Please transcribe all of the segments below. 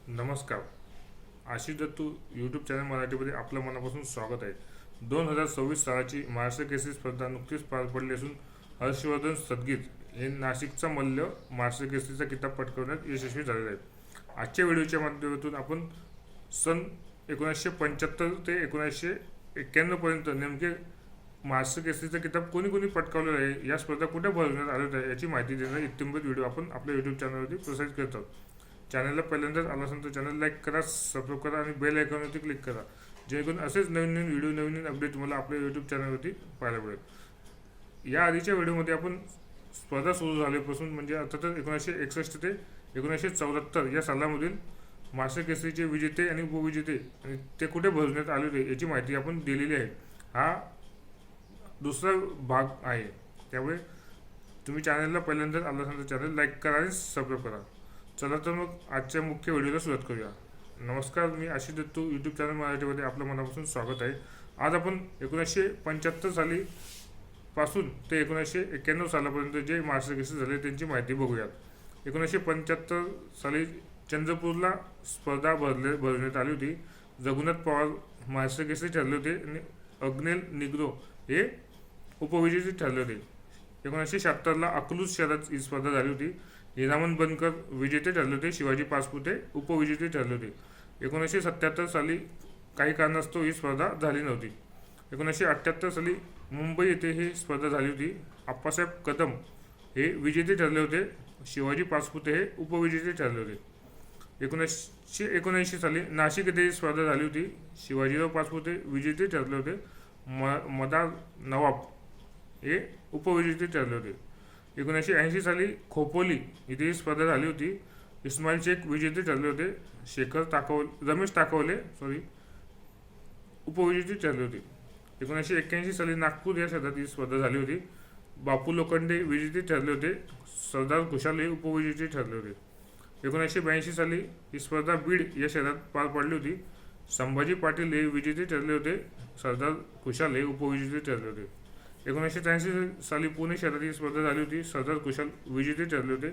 नमस्कार. Ashish Dattu YouTube channel मराठीमध्ये आपलं मनापासून स्वागत आहे. 2026 सालाची महाराष्ट्र केसरी स्पर्धा नुकतीच पार पडली असून हर्षवर्धन सदगीर हे नाशिकचा मल्ल महाराष्ट्र केसरीचा किताब पटकावण्यात यशस्वी झालेला आहे. आजच्या व्हिडिओच्या माध्यमातून आपण सन 1975 ते 1991 पर्यंत नेमके महाराष्ट्र केसरीचा किताब कोणी कोणी पटकावलेला आहे, या स्पर्धा कुठे भरवण्यात आल्या आहे याची माहिती देणारा इत्थंभूत व्हिडिओ आपण आपल्या यूट्यूब चॅनलवरती प्रसारित करत आहोत. चॅनलला पहिल्यांदाच आला असेल तर चॅनल लाईक करा, सबस्क्राईब करा आणि बेल आयकॉनवरती क्लिक करा, जेणेकरून असेच नवीन नवीन व्हिडिओ नवीन अपडेट तुम्हाला आपल्या यूट्यूब चॅनलवरती पाहायला मिळेल. या आधीच्या व्हिडिओमध्ये आपण स्पर्धा सुरू झाल्यापासून म्हणजे अर्थातच 1961 ते 1974 या सालामधील महाराष्ट्र केसरीचे विजेते आणि उपविजेते आणि ते कुठे भरवण्यात आले होते याची माहिती आपण दिलेली आहे. हा दुसरा भाग आहे, त्यामुळे तुम्ही चॅनलला पहिल्यांदाच आला असेल तर चॅनल लाईक करा आणि सबस्क्राईब करा. चला तर मग आजच्या मुख्य व्हिडिओला सुरुवात करूया. नमस्कार, मी आशिष दत्तू यूट्यूब चॅनल मराठीमध्ये आपलं मनापासून स्वागत आहे. आज आपण 1975 साली पासून ते 1991 सालापर्यंत जे महाराष्ट्र केसरी झाले त्यांची माहिती बघूयात. 1975 साली चंद्रपूरला स्पर्धा भरवण्यात आली होती. जगन्नाथ पवार महाराष्ट्र केसरी ठरले होते आणि अग्नेल निग्रो हे उपविजेते ठरले होते. 1976ला अकलूज शहरात ही स्पर्धा झाली होती. हिरामन बनकर विजेते ठरले होते, शिवाजी पाचपुते उपविजेते ठरले होते. 1977 साली काही कारणास्तव ही स्पर्धा झाली नव्हती. 1978 साली मुंबई येथे ही स्पर्धा झाली होती. आप्पासाहेब कदम हे विजेते ठरले होते, शिवाजी पाचपुते हे उपविजेते ठरले होते. 1979 साली नाशिक येथे ही स्पर्धा झाली होती. शिवाजीराव पाचपुते विजेते ठरले होते, मदार नवाब हे उपविजेते ठरले होते. 1980 साली खोपोली इथे ही स्पर्धा झाली होती. इस्माईल शेख विजेते ठरले होते, रमेश टाकवले उपविजेते ठरले होते. 1981 साली नागपूर या शहरात ही स्पर्धा झाली होती. बापू लोखंडे विजेते ठरले होते, सरदार खुशाल हे उपविजेते ठरले होते. 1982 साली ही स्पर्धा बीड या शहरात पार पडली होती. संभाजी पाटील हे विजेते ठरले होते, सरदार खुशाल हे उपविजेते ठरले होते. 1983 साली पुणे शहरात ही स्पर्धा झाली होती. सरदार कुशल विजेते ठरले होते,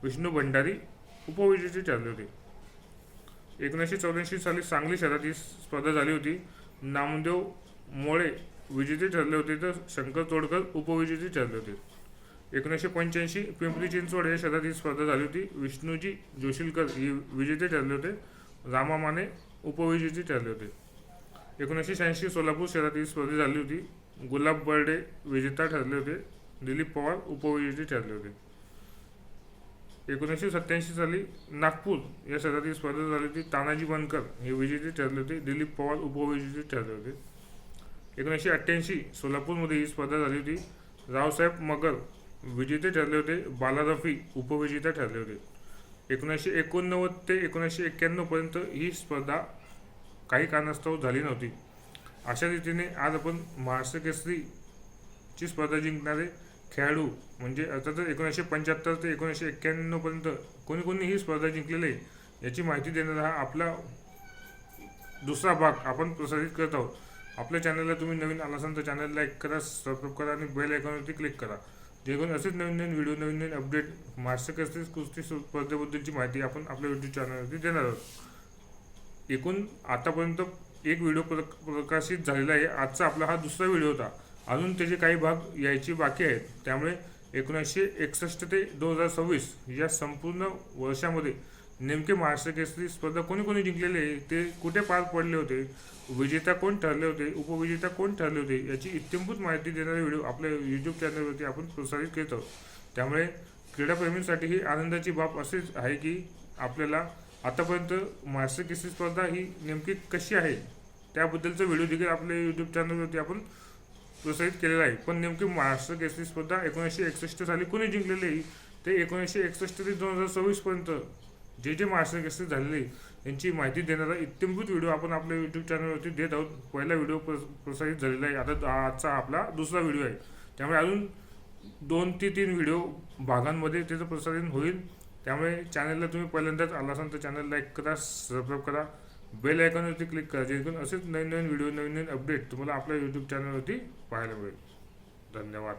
विष्णू भंडारी उपविजेते ठरले होते. 1984 साली सांगली शहरात ही स्पर्धा झाली होती. नामदेव मोळे विजेते ठरले होते तर शंकर तोडकर उपविजेते ठरले होते. 1985 पिंपरी चिंचवड या शहरात ही स्पर्धा झाली होती. विष्णूजी जोशीलकर हे विजेते ठरले होते, रामा माने उपविजेते ठरले होते. 1986 सोलापूर शहरात ही स्पर्धा झाली होती. गुलाब बर्डे विजेता ठरले होते, दिलीप पवार उपविजेते ठरले होते. 1987 साली नागपूर या शहरात ही स्पर्धा झाली होती. तानाजी बनकर हे विजेते ठरले होते, दिलीप पवार उपविजेते ठरले होते. 1988 सोलापूरमध्ये ही स्पर्धा झाली होती. रावसाहेब मगर विजेते ठरले होते, बाला रफी उपविजेता ठरले होते. 1989 ते 1991 पर्यंत ही स्पर्धा काही कारणास्तव झाली नव्हती. अशा रीतीने आज आपण महाराष्ट्र केसरीची स्पर्धा जिंकणारे खेळाडू म्हणजे अर्थातच 1975 ते 1991 पर्यंत कोणी कोणी ही स्पर्धा जिंकलेली आहे याची माहिती देणारा हा आपला दुसरा भाग आपण प्रसारित करत आहोत. आपल्या चॅनलला तुम्ही नवीन आला असाल तर चॅनल लाईक करा, सबस्क्राईब करा आणि बेल आयकॉनवरती क्लिक करा, जेणेकरून असेच नवीन नवीन व्हिडिओ नवीन नवीन अपडेट महाराष्ट्र केसरी कुस्ती स्पर्धेबद्दलची माहिती आपण आपल्या यूट्यूब चॅनलवरती देणार आहोत. एकूण आतापर्यंत एक व्हिडिओ प्रकाशित झालेला आहे. आजचा आपला हा दुसरा व्हिडिओ होता. अजून त्याचे काही भाग यायचे बाकी आहेत. त्यामुळे 1961 ते 2026 या संपूर्ण वर्षामध्ये नेमके महाराष्ट्र केसरी स्पर्धा कोणी कोणी जिंकलेले आहे, ते कुठे पार पडले होते, विजेता कोण ठरले होते, उपविजेता कोण ठरले होते याची इत्थंभूत माहिती देणारे व्हिडिओ आपल्या यूट्यूब चॅनलवरती आपण प्रसारित करत आहोत. त्यामुळे क्रीडाप्रेमींसाठी ही आनंदाची बाब अशीच आहे की आपल्याला आतापर्यंत महाराष्ट्र केसरी स्पर्धा ही नेमकी कशी आहे त्याबद्दलचा व्हिडिओ देखील आपल्या यूट्यूब चॅनलवरती आपण प्रसारित केलेला आहे. पण नेमकी महाराष्ट्र केसरी स्पर्धा 1961 साली कोणी जिंकलेली आहे ते 1961 ते 2026 पर्यंत जे जे महाराष्ट्र केसरी झालेले यांची माहिती देणारा इत्थंभूत व्हिडिओ आपण आपल्या यूट्यूब चॅनलवरती देत आहोत. पहिला व्हिडिओ प्रसारित झालेला आहे, आता आजचा आपला दुसरा व्हिडिओ आहे. त्यामुळे अजून 2 ते 3 व्हिडिओ भागांमध्ये त्याचं प्रसारण होईल. त्यामुळे चॅनलला तुम्ही पहिल्यांदाच आला असाल तर चॅनल लाईक करा, सबस्क्राईब करा, बेल आयकॉनवरती क्लिक करा, जेणेकरून असेच नवीन नवीन व्हिडिओ नवीन नवीन अपडेट तुम्हाला आपल्या यूट्यूब चॅनलवरती पाहायला मिळेल. धन्यवाद.